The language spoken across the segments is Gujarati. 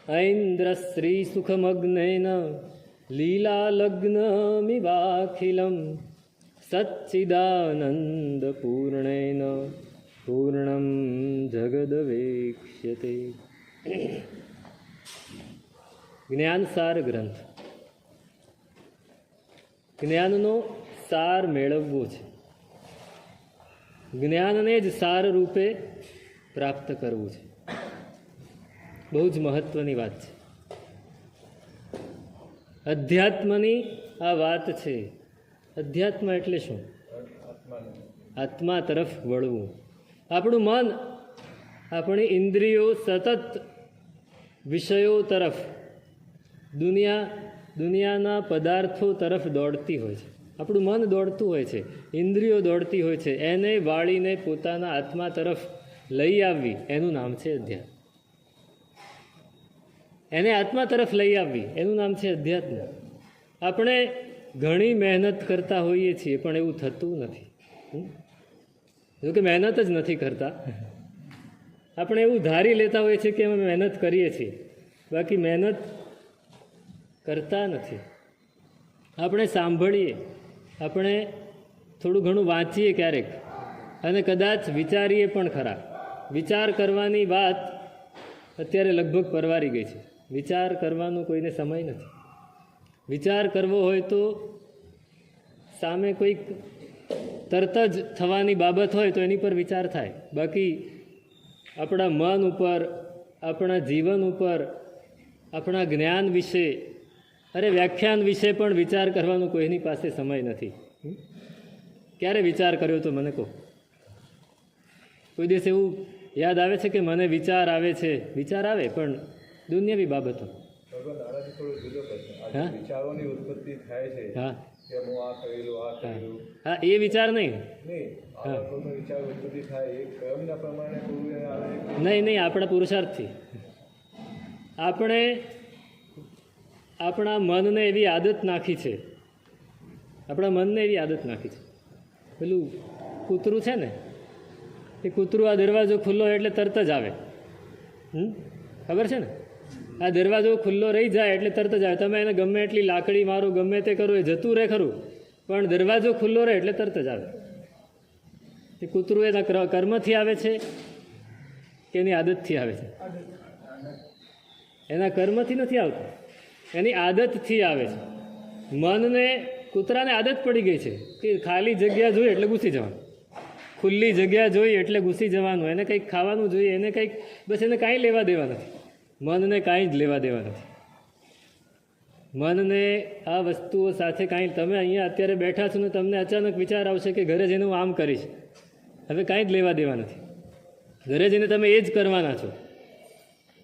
ઐન્દ્રશ્રીસુખમગ્નેન લીલાલગ્નમિવાખિલં સચ્ચિદાનંદપૂર્ણેન પૂર્ણં જગદવેક્ષ્યતે. જ્ઞાનસાર ગ્રંથ. જ્ઞાનનો સાર મેળવવો છે, જ્ઞાનને જ સાર રૂપે પ્રાપ્ત કરવું છે. બહુ જ મહત્વની વાત છે. અધ્યાત્મની આ વાત છે. અધ્યાત્મ એટલે શું? આત્મા તરફ વળવું. આપણું મન, આપણી ઇન્દ્રિયો સતત વિષયો તરફ, દુનિયાના પદાર્થો તરફ દોડતી હોય છે. આપણું મન દોડતું હોય છે, ઇન્દ્રિયો દોડતી હોય છે. એને વાળીને પોતાના આત્મા તરફ લઈ આવવી એનું નામ છે અધ્યાત્મ. એને આત્મા તરફ લઈ આવવી એનું નામ છે અધ્યાત્મ. આપણે ઘણી મહેનત કરતા હોઈએ છીએ પણ એવું થતું નથી. જો કે મહેનત જ નથી કરતા. આપણે એવું ધારી લેતા હોઈએ છીએ કે અમે મહેનત કરીએ છીએ, બાકી મહેનત કરતા નથી. આપણે સાંભળીએ, આપણે થોડું ઘણું વાંચીએ ક્યારેક, અને કદાચ વિચારીએ પણ ખરા. વિચાર કરવાની વાત અત્યારે લગભગ પરવારી ગઈ છે. વિચાર કરવાનો કોઈને સમય નથી. વિચાર કરવો હોય તો સામે કોઈક તરત જ થવાની બાબત હોય તો એની પર વિચાર થાય. બાકી આપણા મન ઉપર, આપણા જીવન ઉપર, આપણા જ્ઞાન વિશે, વ્યાખ્યાન વિશે પણ વિચાર કરવાનો કોઈની પાસે સમય નથી. ક્યારે વિચાર કર્યો તો મને કહો. કોઈ દિવસ એવું યાદ આવે છે કે મને વિચાર આવે છે? વિચાર આવે પણ દુનિયાવી બાબતો. હા, એ વિચાર નહીં. નહીં, આપણા પુરુષાર્થથી. આપણે આપણા મનને એવી આદત નાખી છે, પેલું કૂતરું છે ને, એ કૂતરું આ દરવાજો ખુલ્લો એટલે તરત જ આવે. ખબર છે ને? આ દરવાજો ખુલ્લો રહી જાય એટલે તરત જ આવે. તમે એને ગમે એટલી લાકડી મારો, ગમે તે કરો, એ જતું રહે ખરું, પણ દરવાજો ખુલ્લો રહે એટલે તરત જ આવે. એ કૂતરું એના કર્મથી આવે છે કે એની આદતથી આવે છે? એના કર્મથી નથી આવતું, એની આદતથી આવે છે. મનને, કૂતરાને આદત પડી ગઈ છે કે ખાલી જગ્યા જોઈએ એટલે ઘૂસી જવાનું, ખુલ્લી જગ્યા જોઈએ એટલે ઘૂસી જવાનું. એને કંઈક ખાવાનું જોઈએ, એને કંઈક, બસ એને કાંઈ લેવા દેવા નથી. મનને કાંઈ જ લેવા દેવા નથી. મનને આ વસ્તુઓ સાથે કાંઈ, તમે અહીંયા અત્યારે બેઠા છો ને તમને અચાનક વિચાર આવશે કે ઘરે જઈને હું આમ કરીશ, હવે કાંઈ જ લેવા દેવા નથી. ઘરે જઈને તમે એ જ કરવાના છો.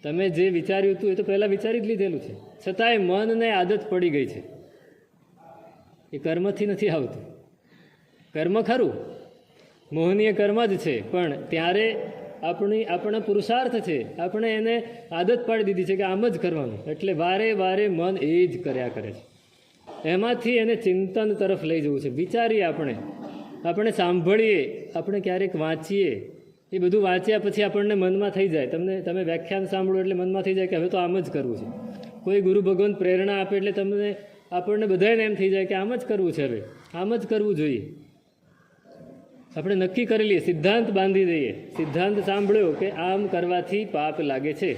તમે જે વિચાર્યું હતું એ તો પહેલાં વિચારી જ લીધેલું છે, છતાંય મનને આદત પડી ગઈ છે. એ કર્મથી નથી આવતું. કર્મ ખરું, મોહનીય કર્મ જ છે, પણ ત્યારે આપણા પુરુષાર્થ છે. આપણે એને આદત પાડી દીધી છે કે આમ જ કરવાનું, એટલે વારે વારે મન એ જ કર્યા કરે છે. એમાંથી એને ચિંતન તરફ લઈ જવું છે. વિચારીએ, આપણે સાંભળીએ, આપણે ક્યારેક વાંચીએ, એ બધું વાંચ્યા પછી આપણને મનમાં થઈ જાય. તમે વ્યાખ્યાન સાંભળો એટલે મનમાં થઈ જાય કે હવે તો આમ જ કરવું છે. કોઈ ગુરુ ભગવાન પ્રેરણા આપે એટલે આપણને બધાને એમ થઈ જાય કે આમ જ કરવું છે, હવે આમ જ કરવું જોઈએ. આપણે નક્કી કરી લઈએ, સિદ્ધાંત બાંધી દઈએ. સિદ્ધાંત સાંભળ્યો કે આમ કરવાથી પાપ લાગે છે,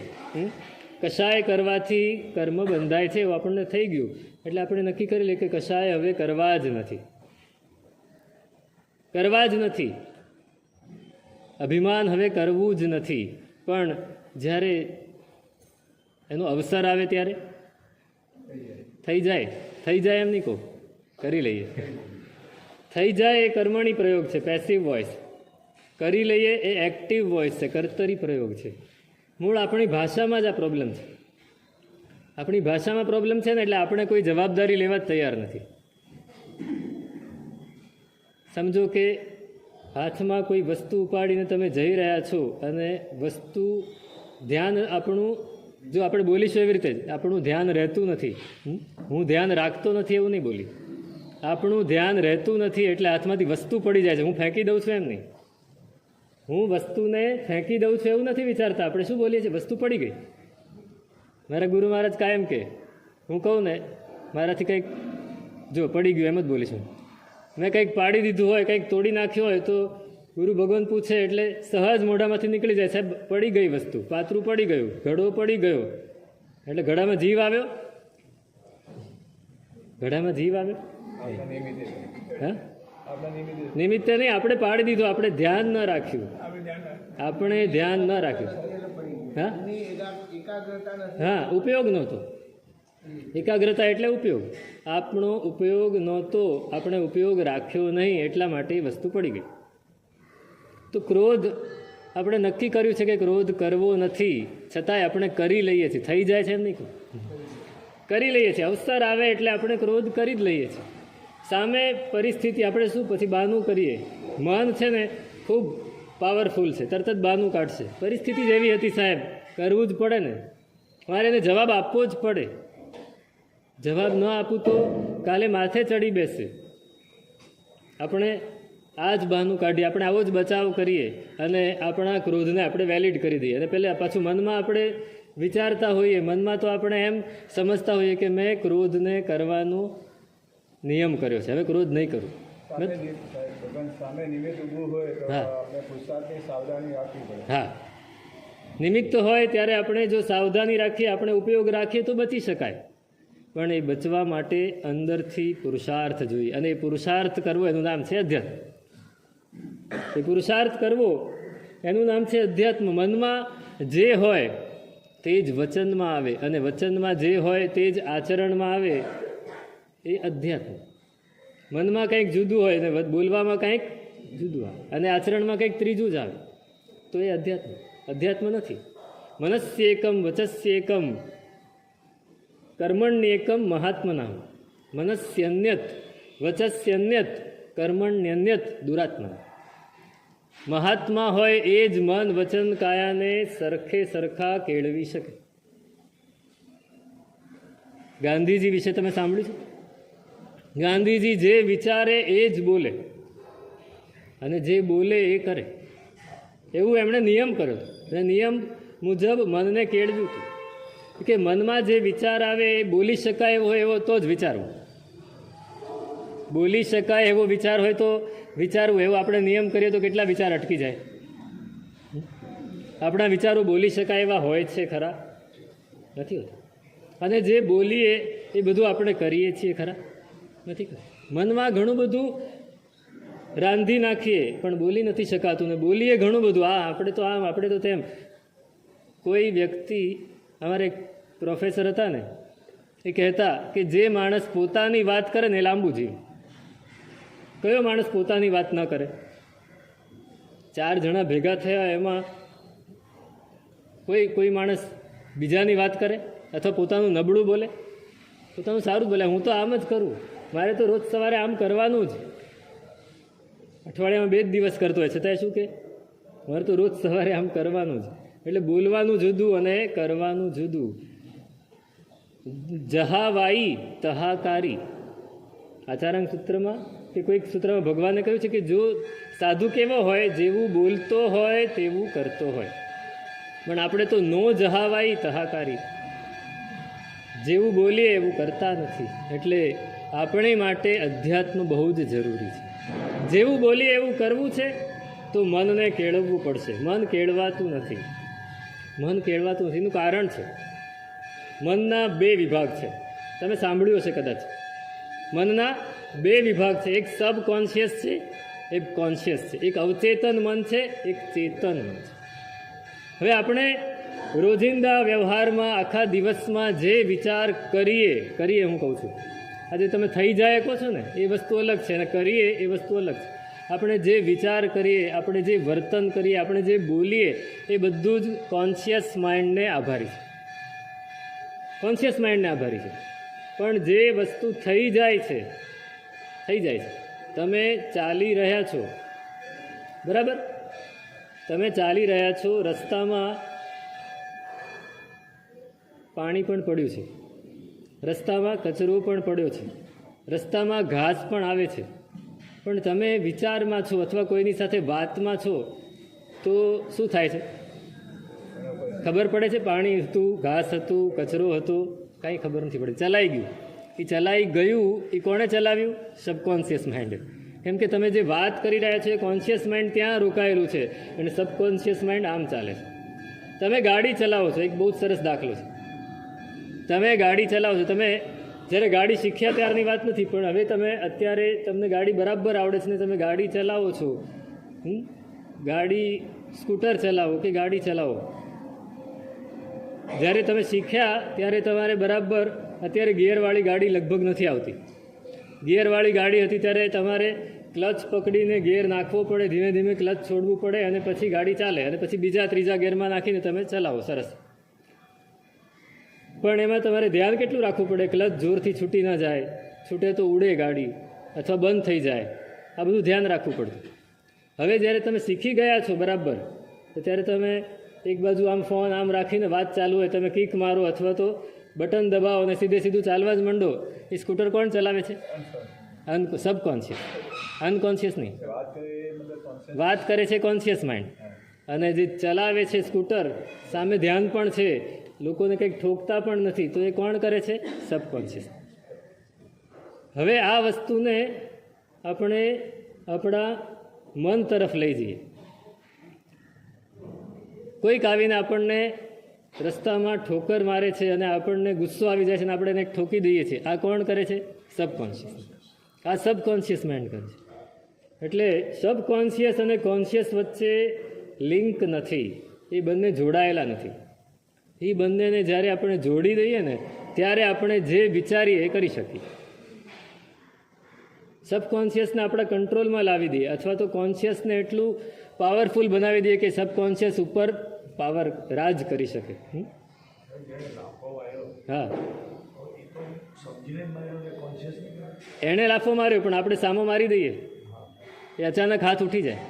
કશાય કરવાથી કર્મ બંધાય છે, એવું આપણને થઈ ગયું. એટલે આપણે નક્કી કરી લઈએ કે કશાય હવે કરવા જ નથી. અભિમાન હવે કરવું જ નથી. પણ જ્યારે એનો અવસર આવે ત્યારે થઈ જાય એમ નહીં કહું, કરી લઈએ. થઈ જાય એ કર્મણી પ્રયોગ છે, પેસિવ વોઇસ. કરી લઈએ એ એક્ટિવ વોઇસ છે, કર્તરી પ્રયોગ છે. મૂળ આપણી ભાષામાં જ આ પ્રોબ્લેમ છે. આપણી ભાષામાં પ્રોબ્લેમ છે ને, એટલે આપણે કોઈ જવાબદારી લેવા જ તૈયાર નથી. સમજો કે હાથમાં કોઈ વસ્તુ ઉપાડીને તમે જઈ રહ્યા છો, અને વસ્તુ ધ્યાન આપણું, જો આપણે બોલીશું એવી રીતે જ, આપણું ધ્યાન રહેતું નથી. હું ધ્યાન રાખતો નથી એવું નહીં બોલી, આપણું ધ્યાન રહેતું નથી એટલે હાથમાંથી વસ્તુ પડી જાય છે. હું ફેંકી દઉં છું એમ નહીં, હું વસ્તુને ફેંકી દઉં છું એવું નથી વિચારતા. આપણે શું બોલીએ છીએ? વસ્તુ પડી ગઈ. મારા ગુરુ મહારાજ કાયમ કે, હું કહું ને મારાથી કંઈક જો પડી ગયું એમ જ બોલીશું, મેં કંઈક પાડી દીધું હોય, કંઈક તોડી નાખ્યું હોય તો ગુરુ ભગવાન પૂછે એટલે સહજ મોઢામાંથી નીકળી જાય, સાહેબ પડી ગઈ વસ્તુ, પાત્રું પડી ગયું, ઘડો પડી ગયો, એટલે ઘડામાં જીવ આવ્યો, ઘડામાં જીવ આવ્યો. હા, નિમિત્તે નહીં, આપણે પાડી દીધું, આપણે ધ્યાન ન રાખ્યું, આપણે ધ્યાન ન રાખ્યું. હા હા, ઉપયોગ નહોતો. એકાગ્રતા એટલે ઉપયોગ, આપણો ઉપયોગ નહોતો, આપણે ઉપયોગ રાખ્યો નહીં, એટલા માટે એ વસ્તુ પડી ગઈ. તો ક્રોધ આપણે નક્કી કર્યું છે કે ક્રોધ કરવો નથી, છતાંય આપણે કરી લઈએ છીએ. થઈ જાય છે એમ નહીં, કરી લઈએ છીએ. અવસર આવે એટલે આપણે ક્રોધ કરી જ લઈએ છીએ. સામે પરિસ્થિતિ આપણે શું પછી બહાનું કરીએ. મન છે ને ખૂબ પાવરફુલ છે, તરત જ બહાનું કાઢશે. પરિસ્થિતિ જ એવી હતી સાહેબ, કરવું જ પડે ને, મારે એને જવાબ આપવો જ પડે. જવાબ ન આપું તો કાલે માથે ચડી બેસે. આપણે આ જ બહાનું કાઢીએ, આપણે આવો જ બચાવ કરીએ અને આપણા ક્રોધને આપણે વેલિડ કરી દઈએ. અને પહેલાં પાછું મનમાં આપણે વિચારતા હોઈએ, મનમાં તો આપણે એમ સમજતા હોઈએ કે મેં ક્રોધને કરવાનો નિયમ કર્યો છે, હવે ક્રોધ નહીં કરું. હા, નિમિત્ત હોય ત્યારે આપણે જો સાવધાની રાખીએ, આપણે ઉપયોગ રાખીએ તો બચી શકાય. પણ એ બચવા માટે અંદરથી પુરુષાર્થ જોઈએ, અને એ પુરુષાર્થ કરવો એનું નામ છે અધ્યાત્મ. એ પુરુષાર્થ કરવો એનું નામ છે અધ્યાત્મ. મનમાં જે હોય તે જ વચનમાં આવે, અને વચનમાં જે હોય તે જ આચરણમાં આવે, એ અધ્યાત્મ. મનમાં કંઈક જુદું હોય ને બોલવામાં કંઈક જુદું આવે, અને આચરણમાં કંઈક ત્રીજું જ આવે, તો એ અધ્યાત્મ. અધ્યાત્મ નથી. મનસ્યેકમ વચસ્યેકમ કર્મણ્યેકમ મહાત્મનામ. મનસ્યન્યત વચસ્યન્યત કર્મણ્યન્યત દુરાત્મના. મહાત્મા હોય એ જ મન વચન કાયાને સરખે સરખા કેળવી શકે. ગાંધીજી વિશે તમે સાંભળ્યું છે? ગાંધીજી જે વિચારે એ જ બોલે, અને જે બોલે એ કરે, એવું એમણે નિયમ કર્યો. અને નિયમ મુજબ મનને કેળવ્યું હતું કે મનમાં જે વિચાર આવે એ બોલી શકાય એવો હોય એવો તો જ વિચારવું. બોલી શકાય એવો વિચાર હોય તો વિચારવું. એવો આપણે નિયમ કરીએ તો કેટલા વિચાર અટકી જાય. આપણા વિચારો બોલી શકાય એવા હોય છે ખરા? નથી હોતા. અને જે બોલીએ એ બધું આપણે કરીએ છીએ ખરા? નથી કરતા. મનમાં ઘણું બધું રાંધી નાખીએ પણ બોલી નથી શકાતું, ને બોલીએ ઘણું બધું, આ આપણે તો આમ, આપણે તો તેમ. કોઈ વ્યક્તિ, અમારે એક પ્રોફેસર હતા ને, એ કહેતા કે જે માણસ પોતાની વાત કરે ને એ લાંબુ જીવે. કયો માણસ પોતાની વાત ન કરે? 4 જણા ભેગા થયા એમાં કોઈ માણસ બીજાની વાત કરે અથવા પોતાનું નબળું બોલે? પોતાનું સારું બોલે, હું તો આમ જ કરું, મારે તો રોજ સવારે આમ કરવાનું જ. અઠવાડિયામાં 2 જ દિવસ કરતો હોય છતાં શું કે મારે તો રોજ સવારે આમ કરવાનું જ. એટલે બોલવાનું જુદું અને કરવાનું જુદું. જહાવાઈ તહાકારી. આચારાંગ સૂત્રમાં કે કોઈક સૂત્રમાં ભગવાને કહ્યું છે કે જો સાધુ કેવો હોય, જેવું બોલતો હોય તેવું કરતો હોય. પણ આપણે તો નો જહાવાઈ તહાકારી, જેવું બોલીએ એવું કરતા નથી. એટલે આપણે માટે અધ્યાત્મ બહુ જ જરૂરી છે. જેવું બોલીએ એવું કરવું છે તો મનને કેળવવું પડશે. મન કેળવાતું નથી. મન કેળવાતું નથી. એનું કારણ છે, મનના 2 વિભાગ છે. તમે સાંભળ્યું હશે કદાચ. મનના 2 વિભાગ છે. એક સબકોન્શિયસ છે, એક કોન્શિયસ છે. એક અવચેતન મન છે, એક ચેતન મન છે. હવે આપણે રોજિંદા વ્યવહારમાં આખા દિવસમાં જે વિચાર કરીએ હું કહું છું, આજે તમે થઈ જાય કહો છો ને, એ વસ્તુ અલગ છે, અને કરીએ એ વસ્તુ અલગ છે. આપણે જે વિચાર કરીએ, આપણે જે વર્તન કરીએ, આપણે જે બોલીએ, એ બધું જ કોન્શિયસ માઇન્ડને આભારી છે. કોન્શિયસ માઇન્ડને આભારી છે. પણ જે વસ્તુ થઈ જાય છે. તમે ચાલી રહ્યા છો, બરાબર? તમે ચાલી રહ્યા છો, રસ્તામાં પાણી પણ પડ્યું છે, રસ્તામાં કચરો પણ પડ્યો છે, રસ્તામાં ઘાસ પણ આવે છે, પણ તમે વિચારમાં છો અથવા કોઈની સાથે વાતમાં છો તો શું થાય છે? ખબર પડે છે પાણી હતું, ઘાસ હતું, કચરો હતો, કાંઈ ખબર નથી પડતી. ચલાઈ ગયું. એ ચલાઈ ગયું એ કોણે ચલાવ્યું? Subconscious mind. કેમ કે તમે જે વાત કરી રહ્યા છો એ કોન્શિયસ માઇન્ડ ત્યાં રોકાયેલું છે અને સબકોન્શિયસ માઇન્ડ આમ ચાલે છે. તમે ગાડી ચલાવો છો, એક બહુ જ સરસ દાખલો છે. તમે ગાડી ચલાવો છો, તમે જ્યારે ગાડી શીખ્યા ત્યારની વાત નથી, પણ હવે તમે અત્યારે તમને ગાડી બરાબર આવડે છે ને તમે ગાડી ચલાવો છો. ગાડી સ્કૂટર ચલાવો કે ગાડી ચલાવો, જ્યારે તમે શીખ્યા ત્યારે તમારે બરાબર, અત્યારે ગિયરવાળી ગાડી લગભગ નથી આવતી. ગિયરવાળી ગાડી હતી ત્યારે તમારે ક્લચ પકડીને ગિયર નાખવો પડે, ધીમે ધીમે ક્લચ છોડવું પડે અને પછી ગાડી ચાલે અને પછી બીજા ત્રીજા ગિયરમાં નાખીને તમે ચલાવો. સરસ. પણ એમાં તમારે ધ્યાન કેટલું રાખવું પડે? ક્લચ જોરથી છૂટી ન જાય, છૂટે તો ઉડે ગાડી અથવા બંધ થઈ જાય, આ બધું ધ્યાન રાખવું પડતું. હવે જ્યારે તમે શીખી ગયા છો બરાબર, તો ત્યારે તમે એક બાજુ આમ ફોન આમ રાખીને વાત ચાલુ હોય, તમે કિક મારો અથવા તો બટન દબાવો અને સીધે સીધું ચાલવા જ માંડો. એ સ્કૂટર કોણ ચલાવે છે? સબકોન્શિયસ. અનકોન્શિયસ નહીં. વાત કરે છે કોન્શિયસ માઇન્ડ. અને જે ચલાવે છે સ્કૂટર, સામે ધ્યાન પણ છે, લોકોને કંઈક ઠોકતા પણ નથી, તો એ કોણ કરે છે? સબકોન્શિયસ. હવે આ વસ્તુને આપણે આપણા મન તરફ લઈ જઈએ. કોઈક આવીને આપણને રસ્તામાં ઠોકર મારે છે અને આપણને ગુસ્સો આવી જાય છે અને આપણે એને ઠોકી દઈએ છીએ. આ કોણ કરે છે? સબકોન્શિયસ. આ સબકોન્શિયસ માઇન્ડ કરે છે. એટલે સબકોન્શિયસ અને કોન્શિયસ વચ્ચે લિંક નથી, એ બંને જોડાયેલા નથી. એ બંનેને જ્યારે આપણે જોડી દઈએ ને ત્યારે આપણે જે વિચારીએ એ કરી શકીએ. સબકોન્શિયસને આપણા કંટ્રોલમાં લાવી દઈએ અથવા તો કોન્શિયસને એટલું પાવરફુલ બનાવી દઈએ કે સબકોન્શિયસ ઉપર પાવર રાજ કરી શકે. હા, એણે લાફો માર્યો પણ આપણે સામો મારી દઈએ, એ અચાનક હાથ ઉઠી જાય,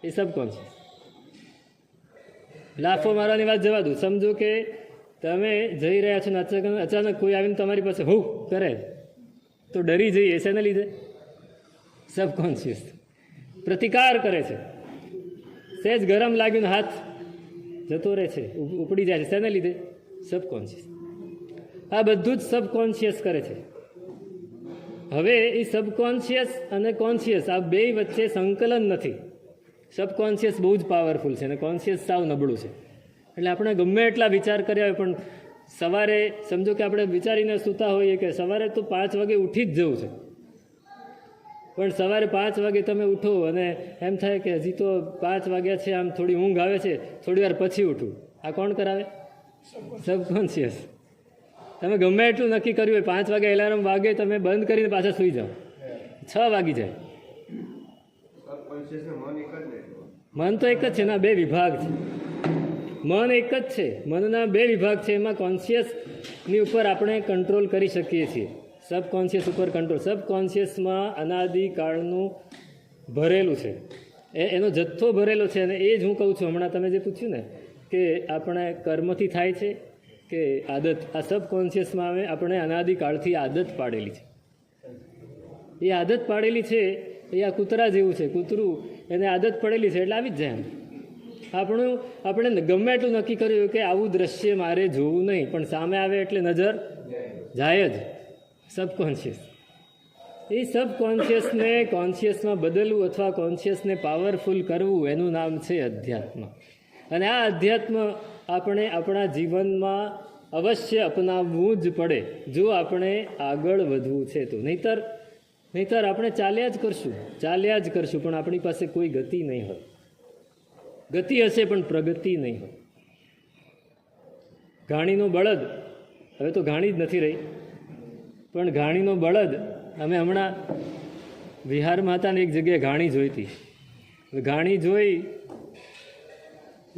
એ સબકોન્શિયસ. લાફો મારવાની વાત જવા દો. સમજો કે તમે જઈ રહ્યા છો ને અચાનક કોઈ આવીને તમારી પાસે હું કરે તો ડરી જઈએ. શેને લીધે? સબકોન્શિયસ પ્રતિકાર કરે છે. સહેજ ગરમ લાગ્યું ને હાથ જતો રહે છે, ઉપડી જાય છે. શેને લીધે? સબકોન્શિયસ. આ બધું જ સબકોન્શિયસ કરે છે. હવે એ સબકોન્શિયસ અને કોન્શિયસ આ બે વચ્ચે સંકલન નથી. સબકોન્શિયસ બહુ જ પાવરફુલ છે અને કોન્શિયસ સાવ નબળું છે. એટલે આપણે ગમે એટલા વિચાર કર્યા હોય પણ સવારે સમજો કે આપણે વિચારીને સૂતા હોઈએ કે સવારે તો 5 વાગે ઉઠી જ જવું છે, પણ સવારે 5 વાગે તમે ઉઠો અને એમ થાય કે હજી તો 5 વાગ્યા છે, આમ થોડી ઊંઘ આવે છે, થોડી વાર પછી ઉઠું. આ કોણ કરાવે? સબકોન્શિયસ. તમે ગમે એટલું નક્કી કર્યું હોય, 5 વાગે એલાર્મ વાગે, તમે બંધ કરીને પાછા સૂઈ જાઓ, 6 વાગી જાય. મન તો એક જ છે ના, 2 વિભાગ છે. મન એક જ છે, મનના 2 વિભાગ છે. એમાં કોન્શિયસની ઉપર આપણે કંટ્રોલ કરી શકીએ છીએ, સબકોન્શિયસ ઉપર કંટ્રોલ. સબકોન્શિયસમાં અનાદિકાળનું ભરેલું છે, એનો જથ્થો ભરેલો છે. અને એ જ હું કહું છું હમણાં તમે જે પૂછ્યું ને કે આપણે કર્મથી થાય છે કે આદત, આ સબકોન્શિયસમાં આવે. આપણે અનાદિકાળથી આદત પાડેલી છે. એ આદત પાડેલી છે એ આ કૂતરા જેવું છે. કૂતરું, એને આદત પડેલી છે એટલે આવી જ જાય. આપણે ગમે એટલું નક્કી કર્યું કે આવું દ્રશ્ય મારે જોવું નહીં, પણ સામે આવે એટલે નજર જાય જ. સબકોન્શિયસ. એ સબકોન્શિયસને કોન્શિયસમાં બદલવું અથવા કોન્શિયસને પાવરફુલ કરવું, એનું નામ છે અધ્યાત્મ. અને આ અધ્યાત્મ આપણે આપણા જીવનમાં અવશ્ય અપનાવવું જ પડે જો આપણે આગળ વધવું છે તો. નહીતર આપણે ચાલ્યા જ કરશું પણ આપણી પાસે કોઈ ગતિ નહીં હોય. ગતિ હશે પણ પ્રગતિ નહીં હોય. ઘાણીનો બળદ, હવે તો ઘાણી જ નથી રહી, પણ ઘાણીનો બળદ, અમે હમણાં વિહારમાં હતા ને એક જગ્યાએ ઘાણી જોઈ હતી. ઘાણી જોઈ,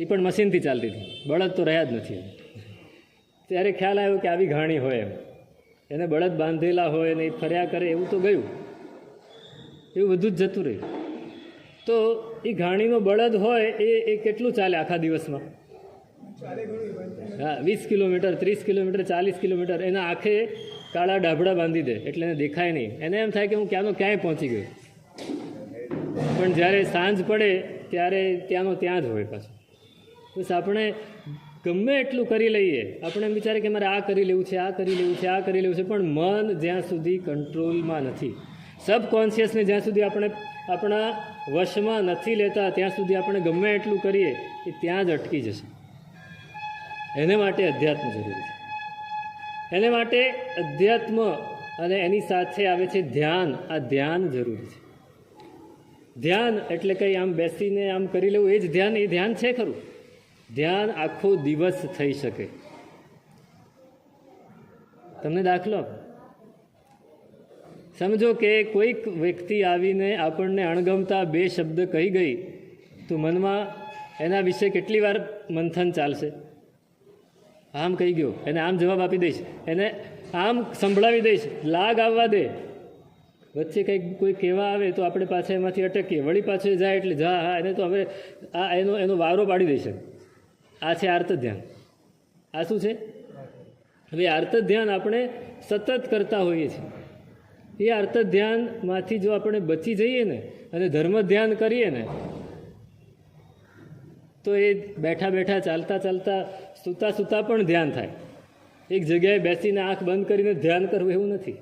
એ પણ મશીનથી ચાલતી હતી, બળદ તો રહ્યા જ નથી. ત્યારે ખ્યાલ આવ્યો કે આવી ઘાણી હોય એમ, એને બળદ બાંધેલા હોય ને એ ફર્યા કરે, એવું તો ગયું, એવું બધું જ જતું રહ્યું. તો એ ઘાણીનો બળદ હોય એ કેટલું ચાલે આખા દિવસમાં? હા, 20 કિલોમીટર, 30 કિલોમીટર, 40 કિલોમીટર. એના આંખે કાળા ડાભડા બાંધી દે એટલે એને દેખાય નહીં. એને એમ થાય કે હું ક્યાંનો ક્યાંય પહોંચી ગયો. પણ જ્યારે સાંજ પડે ત્યારે ત્યાંનો ત્યાં જ હોય પાછું. બસ આપણે ગમે એટલું કરી લઈએ, આપણે એમ વિચારે કે મારે આ કરી લેવું છે, આ કરી લેવું છે, આ કરી લેવું છે, પણ મન જ્યાં સુધી કંટ્રોલમાં નથી, સબકોન્શિયસને જ્યાં સુધી આપણે આપણા વશમાં નથી લેતા, ત્યાં સુધી આપણે ગમે એટલું કરીએ એ ત્યાં જ અટકી જશે. એને માટે અધ્યાત્મ જરૂરી છે. એને માટે અધ્યાત્મ અને એની સાથે આવે છે ધ્યાન. આ ધ્યાન જરૂરી છે. ધ્યાન એટલે કંઈ આમ બેસીને આમ કરી લેવું એ જ ધ્યાન, એ ધ્યાન છે ખરું? ધ્યાન આખો દિવસ થઈ શકે. તમને દાખલો સમજો કે કોઈક વ્યક્તિ આવીને આપણને અણગમતા 2 શબ્દ કહી ગઈ, તો મનમાં એના વિશે કેટલી વાર મંથન ચાલશે? આમ કહી ગયો, એને આમ જવાબ આપી દઈશ, એને આમ સંભળાવી દઈશ, લાગ આવવા દે, વચ્ચે કંઈક કોઈ કહેવા આવે તો આપણે પાછા એમાંથી અટકીએ, વળી પાછો જાય એટલે જા હા એને તો હવે આ એનો વારો પાડી દઈશ. આ છે આર્ત ધ્યાન. આ શું છે? હવે આર્ત ધ્યાન આપણે સતત કરતા હોઈએ છીએ. એ આર્ત ધ્યાનમાંથી જો આપણે બચી જઈએ ને અને ધર્મ ધ્યાન કરીએ ને, તો એ બેઠા બેઠા, ચાલતા ચાલતા, સૂતા સૂતા પણ ધ્યાન થાય. એક જગ્યાએ બેસીને આંખ બંધ કરીને ધ્યાન કરવું એવું નથી.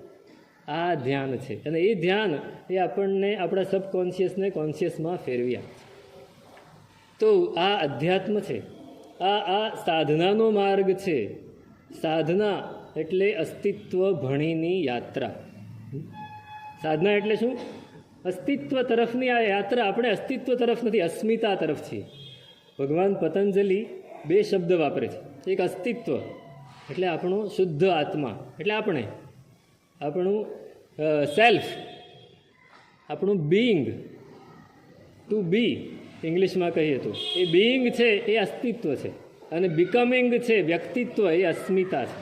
આ ધ્યાન છે. અને એ ધ્યાન એ આપણને આપણા સબકોન્શિયસને કોન્શિયસમાં ફેરવી આપે. તો આ અધ્યાત્મ છે. આ સાધનાનો માર્ગ છે. સાધના એટલે અસ્તિત્વ ભણીની યાત્રા. સાધના એટલે શું? અસ્તિત્વ તરફની આ યાત્રા. આપણે અસ્તિત્વ તરફ નથી, અસ્મિતા તરફ છીએ. ભગવાન પતંજલિ 2 શબ્દ વાપરે છે. એક અસ્તિત્વ એટલે આપણો શુદ્ધ આત્મા, એટલે આપણું સેલ્ફ, આપણું બીઈંગ, ટુ બી ઇંગ્લિશમાં કહીએ તો. એ બીઈંગ છે એ અસ્તિત્વ છે, અને બિકમિંગ છે, વ્યક્તિત્વ, એ અસ્મિતા છે.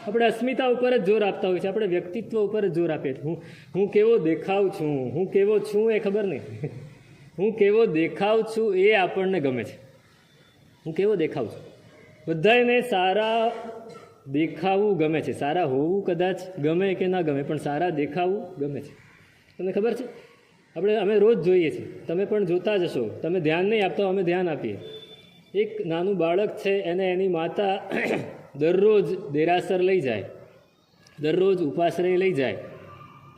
આપણે અસ્મિતા ઉપર જ જોર આપતા હોઈએ છીએ, આપણે વ્યક્તિત્વ ઉપર જ જોર આપીએ છીએ. હું કેવો દેખાવ છું, હું કેવો છું એ ખબર નહીં. હું કેવો દેખાવ છું એ આપણને ગમે છે. હું કેવો દેખાવ છું. બધાને સારા દેખાવું ગમે છે. સારા હોવું કદાચ ગમે કે ના ગમે, પણ સારા દેખાવું ગમે છે. તમને ખબર છે? અમે રોજ જોઈએ છીએ, તમે પણ જોતા જ હશો. તમે ધ્યાન નહીં આપતા, અમે ધ્યાન આપીએ. એક નાનું બાળક છે, એને એની માતા દરરોજ દેરાસર લઈ જાય, દરરોજ ઉપાશ્રય લઈ જાય,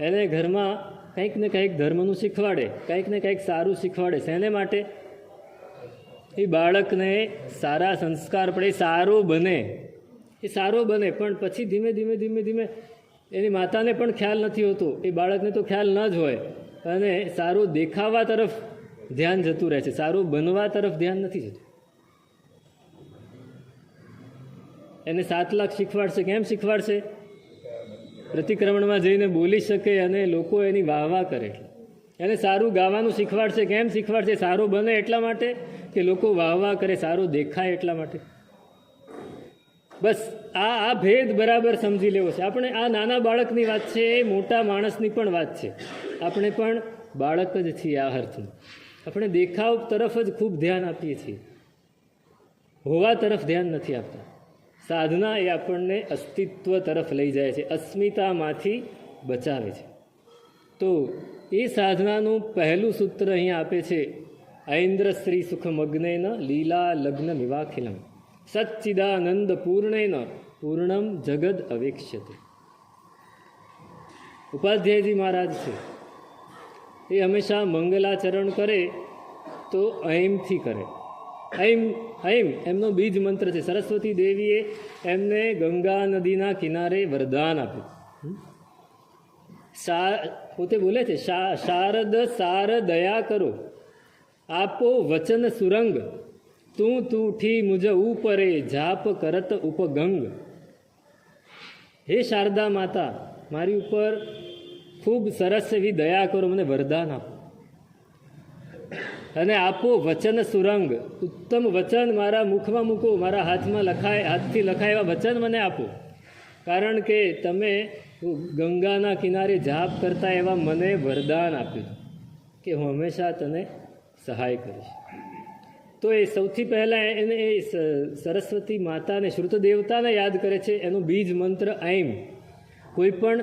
એને ઘરમાં કંઈક ને કંઈક ધર્મનું શીખવાડે, કંઈક ને કંઈક સારું શીખવાડે. શેને માટે? એ બાળકને સારા સંસ્કાર પડે, સારો બને. એ સારો બને, પણ પછી ધીમે ધીમે ધીમે ધીમે એની માતાને પણ ખ્યાલ નથી હોતો, એ બાળકને તો ખ્યાલ ન જ હોય, અને સારું દેખાવા તરફ ધ્યાન જતું રહે છે, સારું બનવા તરફ ધ્યાન નથી જતું. એને 7 લાખ શીખવાડશે. કેમ શીખવાડશે? પ્રતિક્રમણમાં જઈને બોલી શકે અને લોકો એની વાહવા કરે. એને સારું ગાવાનું શીખવાડશે. કેમ શીખવાડશે? સારું બને એટલા માટે કે લોકો વાહવા કરે, સારું દેખાય એટલા માટે. બસ આ ભેદ બરાબર સમજી લેવો છે આપણે. આ નાના બાળકની વાત છે, એ મોટા માણસની પણ વાત છે. આપણે પણ બાળક જ છીએ. આ અર્થમાં આપણે દેખાવ તરફ જ ખૂબ ધ્યાન આપીએ છીએ, હોવા તરફ ધ્યાન નથી આપતા. સાધના એ આપણને અસ્તિત્વ તરફ લઈ જાય છે, અસ્મિતામાંથી બચાવે છે. તો એ સાધનાનું પહેલું સૂત્ર અહીંયા આપે છે, ઐન્દ્ર શ્રી સુખમગ્નેન લીલા લગ્ન નિવાખિલમ સચ્ચિદાનંદ પૂર્ણેન પૂર્ણમ જગદ અવેક્ષ્યતે. ઉપાધ્યાયજી મહારાજ છે, એ હંમેશા મંગલાચરણ કરે તો ઐમથી કરે. ઐમ એમનો બીજ મંત્ર છે. સરસ્વતી દેવીએ એમને ગંગા નદીના કિનારે વરદાન આપ્યું. પોતે બોલે છે, શારદ સાર દયા કરો, આપો વચન સુરંગ, તું ઠી મુજ ઉપરે જાપ કરત ઉપગંગ. હે શારદા માતા, મારી ઉપર ખૂબ સરસ એવી દયા કરો, મને વરદાન આપો, અને આપો વચન સુરંગ, ઉત્તમ વચન મારા મુખમાં મૂકો, મારા હાથથી લખાય એવા વચન મને આપો. કારણ કે તમે ગંગાના કિનારે જાપ કરતા એવા મને વરદાન આપ્યું કે હું હંમેશા તને સહાય કરીશ. તો એ સૌથી પહેલાં એને એ સરસ્વતી માતાને, શ્રુત દેવતાને યાદ કરે છે. એનું બીજ મંત્ર ઐમ. કોઈ પણ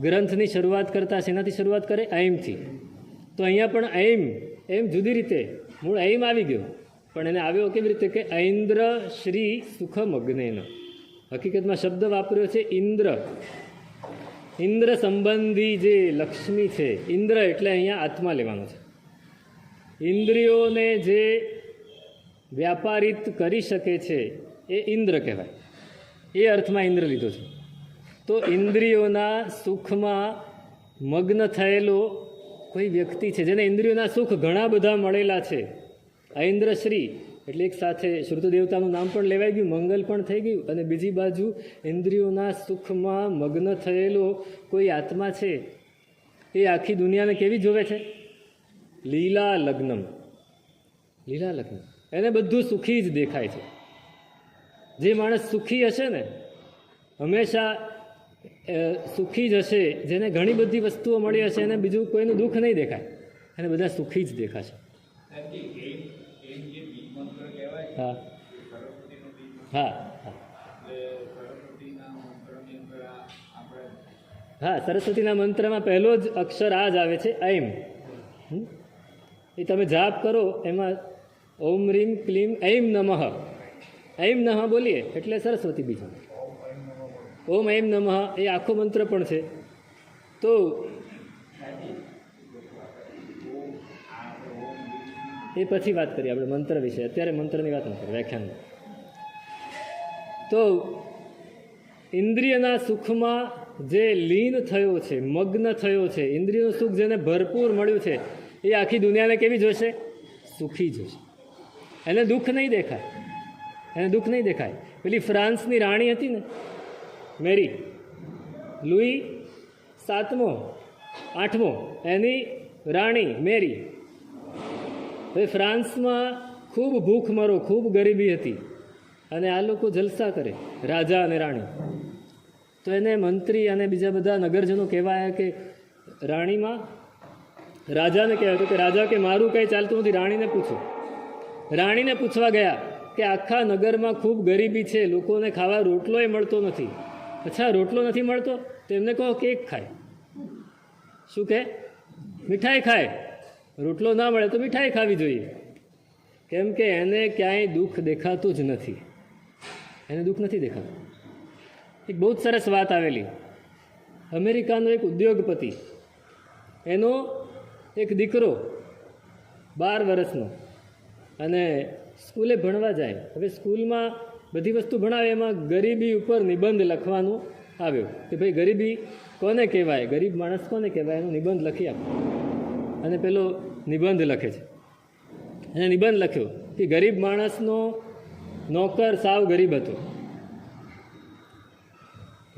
ગ્રંથની શરૂઆત કરતા શેનાથી શરૂઆત કરે? ઐમથી. તો અહીંયા પણ એમ જુદી રીતે મૂળ એમ આવી ગયો. પણ એને આવ્યો કેવી રીતે કે ઐન્દ્ર શ્રી સુખમગ્નેન. હકીકતમાં શબ્દ વાપર્યો છે ઇન્દ્ર. ઇન્દ્ર સંબંધી જે લક્ષ્મી છે, ઇન્દ્ર એટલે અહીંયા આત્મા લેવાનો છે. ઇન્દ્રિયોને જે વ્યાપારિત કરી શકે છે એ ઇન્દ્ર કહેવાય. એ અર્થમાં ઇન્દ્ર લીધો છે. તો ઇન્દ્રિયોના સુખમાં મગ્ન થયેલો કોઈ વ્યક્તિ છે જેને ઇન્દ્રિયોના સુખ ઘણા બધા મળેલા છે, ઐન્દ્ર શ્રી એટલે એક સાથે શ્રુત દેવતાનું નામ પણ લેવાઈ ગયું, મંગલ પણ થઈ ગયું, અને બીજી બાજુ ઇન્દ્રિયોના સુખમાં મગ્ન થયેલો કોઈ આત્મા છે એ આખી દુનિયાને કેવી જોવે છે? લીલા લગ્નમ. લીલા લગ્ન એને બધું સુખી જ દેખાય છે. જે માણસ સુખી હશે ને, હંમેશા સુખી જ હશે, જેને ઘણી બધી વસ્તુઓ મળી હશે, એને બીજું કોઈનું દુઃખ નહીં દેખાય, એને બધા સુખી જ દેખાશે. હા હા હા, સરસ્વતીના મંત્રમાં પહેલો જ અક્ષર આ જ આવે છે, ઐમ. એ તમે જાપ કરો એમાં ઓમ રીમ ક્લીમ ઐમ નમઃ, ઐમ નમઃ બોલીએ એટલે સરસ્વતી બીજો. ઓમ ઐમ નમઃ એ આખો મંત્ર પણ છે. તો એ પછી વાત કરીએ આપણે મંત્ર વિશે, અત્યારે મંત્રની વાત ન કરીએ વ્યાખ્યાનમાં. તો ઇન્દ્રિયના સુખમાં જે લીન થયો છે, મગ્ન થયો છે, ઇન્દ્રિયનું સુખ જેને ભરપૂર મળ્યું છે, એ આખી દુનિયાને કેવી જોશે? સુખી જોશે. એને દુઃખ નહીં દેખાય, એને દુઃખ નહીં દેખાય. પેલી ફ્રાન્સની રાણી હતી ને, મેરી, લુઈ 7મો 8મો, એની રાણી મેરી. હવે ફ્રાન્સમાં ખૂબ ભૂખમરો, ખૂબ ગરીબી હતી, અને આ લોકો જલસા કરે, રાજા અને રાણી. તો એને મંત્રી અને બીજા બધા નગરજનો કહેવાયા કે રાણીમાં, રાજાને કહેવાય કે રાજા કે મારું કંઈ ચાલતું નથી, રાણીને પૂછો. રાણીને પૂછવા ગયા કે આખા નગરમાં ખૂબ ગરીબી છે, લોકોને ખાવા રોટલોય મળતો નથી. અચ્છા, રોટલો નથી મળતો તો એમને કહો કેક ખાય. શું કહે? મીઠાઈ ખાય. રોટલો ના મળે તો મીઠાઈ ખાવી જોઈએ, કેમ કે એને ક્યાંય દુઃખ દેખાતું જ નથી, એને દુઃખ નથી દેખાતું. એક બહુ જ સરસ વાત આવેલી. અમેરિકાનો એક ઉદ્યોગપતિ, એનો એક દીકરો 12 વર્ષનો, અને સ્કૂલે ભણવા જાય. હવે સ્કૂલમાં બધી વસ્તુ ભણાવે, એમાં ગરીબી ઉપર નિબંધ લખવાનું આવ્યો કે ભાઈ ગરીબી કોને કહેવાય, ગરીબ માણસ કોને કહેવાય, એનો નિબંધ લખી આપો. અને પેલો નિબંધ લખે છે. એને નિબંધ લખ્યો કે ગરીબ માણસનો નોકર સાવ ગરીબ હતો.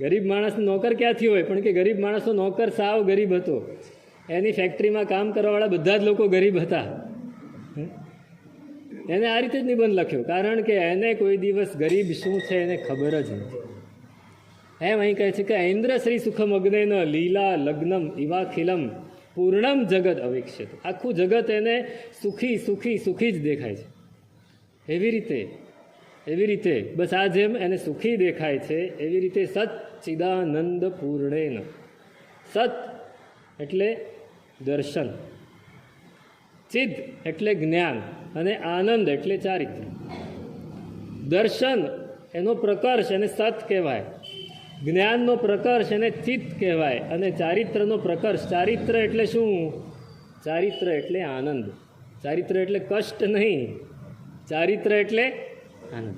ગરીબ માણસનો નોકર ક્યાંથી હોય, પણ કે ગરીબ માણસનો નોકર સાવ ગરીબ હતો. એની ફેક્ટરીમાં કામ કરવાવાળા બધા જ લોકો ગરીબ હતા. એને આ રીતે જ નિબંધ લખ્યો, કારણ કે એને કોઈ દિવસ ગરીબ શું છે એને ખબર જ નથી. એમ અહીં કહે છે કે ઐન્દ્ર શ્રી સુખમગ્નેન લીલા લગ્નમ ઇવાખિલમ પૂર્ણમ જગત અવેક્ષિત. આખું જગત એને સુખી સુખી સુખી જ દેખાય છે. એવી રીતે બસ આ જેમ એને સુખી દેખાય છે, એવી રીતે સચ્ચિદાનંદ પૂર્ણેન. સત એટલે દર્શન, ચિદ એટલે જ્ઞાન, અને આનંદ એટલે ચારિત્ર. દર્શન એનો પ્રકર્ષ એને સત કહેવાય, જ્ઞાનનો પ્રકર્ષ એને ચિત્ત કહેવાય, અને ચારિત્રનો પ્રકર્ષ, ચારિત્ર એટલે શું? ચારિત્ર એટલે આનંદ. ચારિત્ર એટલે કષ્ટ નહીં, ચારિત્ર એટલે આનંદ.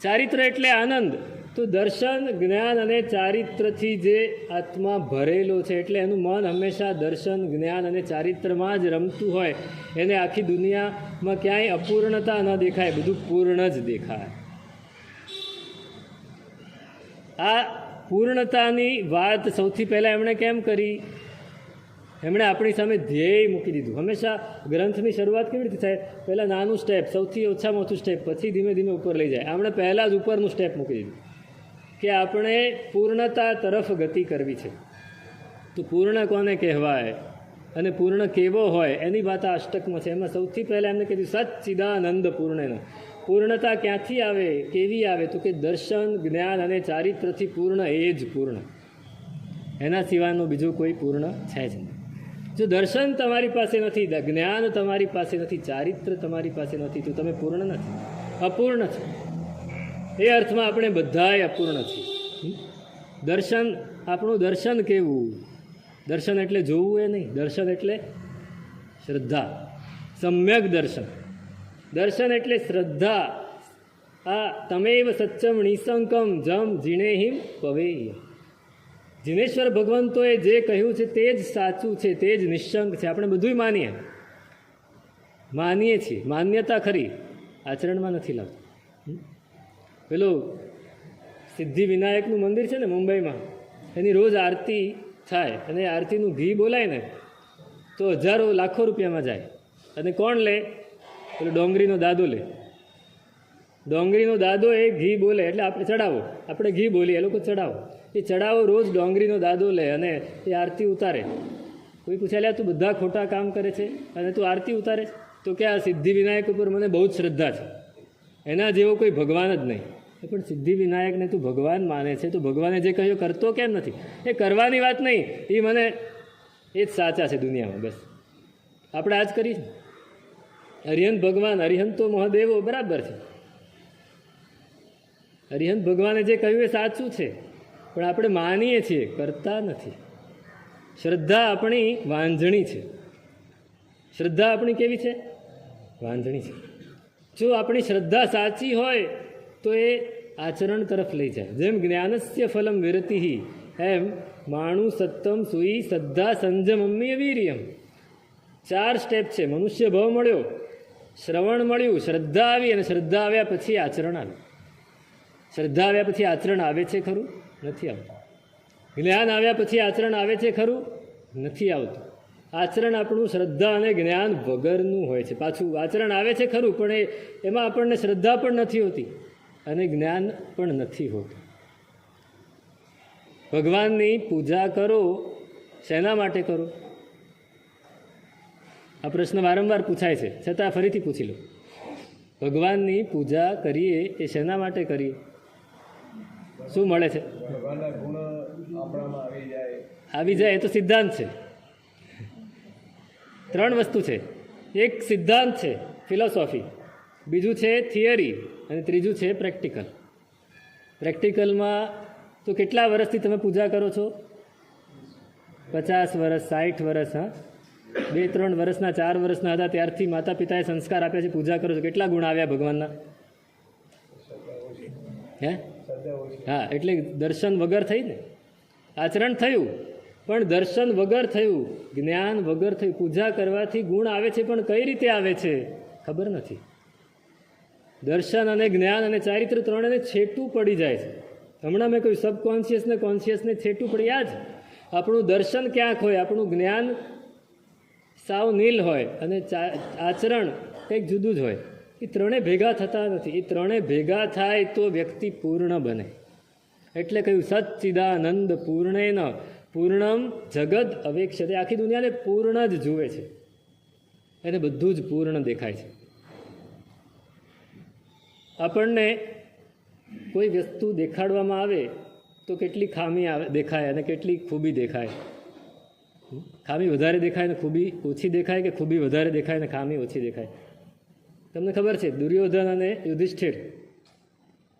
ચારિત્ર એટલે આનંદ. તો દર્શન, જ્ઞાન અને ચારિત્રથી જે આત્મા ભરેલો છે, એટલે એનું મન હંમેશા દર્શન, જ્ઞાન અને ચારિત્રમાં જ રમતું હોય, એને આખી દુનિયામાં ક્યાંય અપૂર્ણતા ન દેખાય, બધું પૂર્ણ જ દેખાય. આ પૂર્ણતાની વાત સૌથી પહેલાં એમણે કેમ કરી? એમણે આપણી સામે ધ્યેય મૂકી દીધું. હંમેશા ગ્રંથની શરૂઆત કેવી રીતે થાય? પહેલાં નાનું સ્ટેપ, સૌથી ઓછામાં ઓછું સ્ટેપ, પછી ધીમે ધીમે ઉપર લઈ જાય. આપણે પહેલાં જ ઉપરનું સ્ટેપ મૂકી દીધું કે આપણે પૂર્ણતા તરફ ગતિ કરવી છે. તો પૂર્ણ કોને કહેવાય અને પૂર્ણ કેવો હોય એની વાત આ અષ્ટકમાં છે. એમાં સૌથી પહેલાં એમને કીધું સચ્ચિદાનંદ પૂર્ણેન. પૂર્ણતા ક્યાંથી આવે, કેવી આવે? તો કે દર્શન, જ્ઞાન અને ચારિત્રથી પૂર્ણ, એ જ પૂર્ણ. એના સિવાયનું બીજું કોઈ પૂર્ણ છે જ નહીં. જો દર્શન તમારી પાસે નથી, જ્ઞાન તમારી પાસે નથી, ચારિત્ર તમારી પાસે નથી, તો તમે પૂર્ણ નથી, અપૂર્ણ છો. એ અર્થમાં આપણે બધાય અપૂર્ણ છીએ. દર્શન, આપણું દર્શન કેવું? દર્શન એટલે જોવું એ નહીં, દર્શન એટલે શ્રદ્ધા, સમ્યક દર્શન. દર્શન એટલે શ્રદ્ધા. આ તમેવ સત્યમ નિસંકમ જમ જીણેહિમ પવેય. જીનેશ્વર ભગવંતોએ જે કહ્યું છે તે જ સાચું છે, તે જ નિશંક છે. આપણે બધું માનીએ છીએ, માન્યતા ખરી, આચરણમાં નથી લાવતું. પેલું સિદ્ધિ વિનાયકનું મંદિર છે ને મુંબઈમાં, એની રોજ આરતી થાય અને આરતીનું ઘી બોલાય ને તો હજારો લાખો રૂપિયામાં જાય. અને કોણ લે? પેલો ડોંગરીનો દાદો લે. ડોંગરીનો દાદો એ ઘી બોલે એટલે આપણે ચડાવો, આપણે ઘી બોલીએ, એ લોકો ચડાવો. એ ચડાવો રોજ ડોંગરીનો દાદો લે અને એ આરતી ઉતારે. કોઈ પૂછે, લે તું બધા ખોટા કામ કરે છે અને તું આરતી ઉતારે? તો કે આ સિદ્ધિ વિનાયક ઉપર મને બહુ જ શ્રદ્ધા છે, એના જેવો કોઈ ભગવાન જ નહીં. પણ સિદ્ધિ વિનાયકને તું ભગવાન માને છે, તો ભગવાને જે કહ્યું કરતો કેમ નથી? એ કરવાની વાત નહીં, એ મને એ જ સાચા છે દુનિયામાં. બસ આપણે આ જ કરીએ. અરિહંત ભગવાન, અરિહંતો મહાદેવો બરાબર છે. અરિહંત ભગવાને જે કહ્યું એ સાચું છે, પણ આપણે માનીએ છીએ, કરતા નથી. શ્રદ્ધા આપણી વાંઝણી છે. શ્રદ્ધા આપણી કેવી છે? વાંઝણી છે. જો આપણી શ્રદ્ધા સાચી હોય તો એ આચરણ તરફ લઈ જાય. જેમ જ્ઞાનસ્ય ફલમ વિરતિ, એમ માણું સત્તમ સુઈ શ્રદ્ધા સંજમમ્ય વીર્યમ. 4 સ્ટેપ છે. મનુષ્ય ભાવ મળ્યો, શ્રવણ મળ્યું, શ્રદ્ધા આવી, અને શ્રદ્ધા આવ્યા પછી આચરણ આવ્યું. શ્રદ્ધા આવ્યા પછી આચરણ આવે છે ખરું? નથી આવતું. જ્ઞાન આવ્યા પછી આચરણ આવે છે ખરું? નથી આવતું. આચરણ આપણું શ્રદ્ધા અને જ્ઞાન વગરનું હોય છે. પાછું આચરણ આવે છે ખરું, પણ એમાં આપણને શ્રદ્ધા પણ નથી હોતી અને જ્ઞાન પણ નથી હોતું. ભગવાનની પૂજા કરો, શેના માટે કરો? આ પ્રશ્ન વારંવાર પૂછાય છે, છતાં ફરીથી પૂછી લો. ભગવાનની પૂજા કરીએ એ શેના માટે કરીએ? શું મળે છે? આવી જાય એ તો સિદ્ધાંત છે. 3 વસ્તુ છે. એક સિદ્ધાંત છે ફિલોસોફી, બીજું છે થિયરી, અને ત્રીજું છે પ્રેક્ટિકલ. પ્રેક્ટિકલમાં તો કેટલા વર્ષથી તમે પૂજા કરો છો? 50 વર્ષ, 60 વર્ષ? હા, 2-3 વર્ષના, 4 વર્ષના હતા ત્યારથી માતા પિતાએ સંસ્કાર આપ્યા છે, પૂજા કરો છો. કેટલા ગુણ આવ્યા ભગવાનના? હે? હા, એટલે દર્શન વગર થઈ ને, આચરણ થયું પણ દર્શન વગર થયું, જ્ઞાન વગર થયું. પૂજા કરવાથી ગુણ આવે છે, પણ કઈ રીતે આવે છે ખબર નથી. દર્શન અને જ્ઞાન અને ચારિત્ર ત્રણેને છેટું પડી જાય છે. હમણાં મેં કહ્યું સબકોન્શિયસ ને કોન્શિયસને છેટું પડી. આ જ આપણું દર્શન ક્યાંક હોય, આપણું જ્ઞાન સાવ નીલ હોય અને આચરણ કંઈક જુદું જ હોય. એ ત્રણે ભેગા થતા નથી. એ ત્રણે ભેગા થાય તો વ્યક્તિ પૂર્ણ બને. એટલે કહ્યું સચ્ચિદાનંદ પૂર્ણેન પૂર્ણમ જગદ અવેક્ષતે. આખી દુનિયાને પૂર્ણ જ જુએ છે, એને બધું જ પૂર્ણ દેખાય છે. આપણને કોઈ વસ્તુ દેખાડવામાં આવે તો કેટલી ખામી દેખાય અને કેટલી ખૂબી દેખાય. ખામી વધારે દેખાય ને ખૂબી ઓછી દેખાય, કે ખૂબી વધારે દેખાય ને ખામી ઓછી દેખાય? તમને ખબર છે, દુર્યોધન અને યુધિષ્ઠિર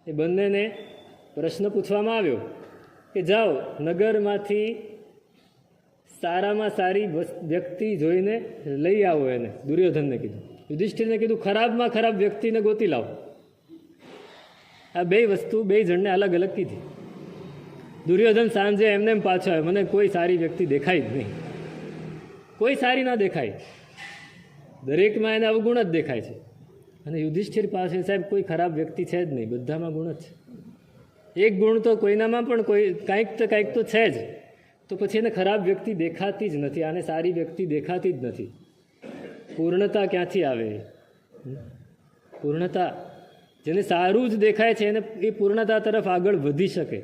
એ બંનેને પ્રશ્ન પૂછવામાં આવ્યો કે જાઓ નગરમાંથી સારામાં સારી વ્યક્તિ જોઈને લઈ આવો. એને દુર્યોધનને કીધું. યુધિષ્ઠિરને કીધું ખરાબમાં ખરાબ વ્યક્તિને ગોતી લાવો. આ 2 વસ્તુ 2 જણને અલગ અલગ કીધી. દુર્યોધન સાંજે એમને પાછો આવ્યો, મને કોઈ સારી વ્યક્તિ દેખાય જ નહીં. કોઈ સારી ના દેખાય, દરેકમાં એને અવગુણ જ દેખાય છે. અને યુધિષ્ઠિર પાસે સાહેબ કોઈ ખરાબ વ્યક્તિ છે જ નહીં, બધામાં ગુણ જ છે. એક ગુણ તો કોઈનામાં પણ કોઈ કાંઈક તો છે જ, તો પછી એને ખરાબ વ્યક્તિ દેખાતી જ નથી, આને સારી વ્યક્તિ દેખાતી જ નથી. પૂર્ણતા ક્યાંથી આવે? પૂર્ણતા, જેને સારું જ દેખાય છે એને એ પૂર્ણતા તરફ આગળ વધી શકે.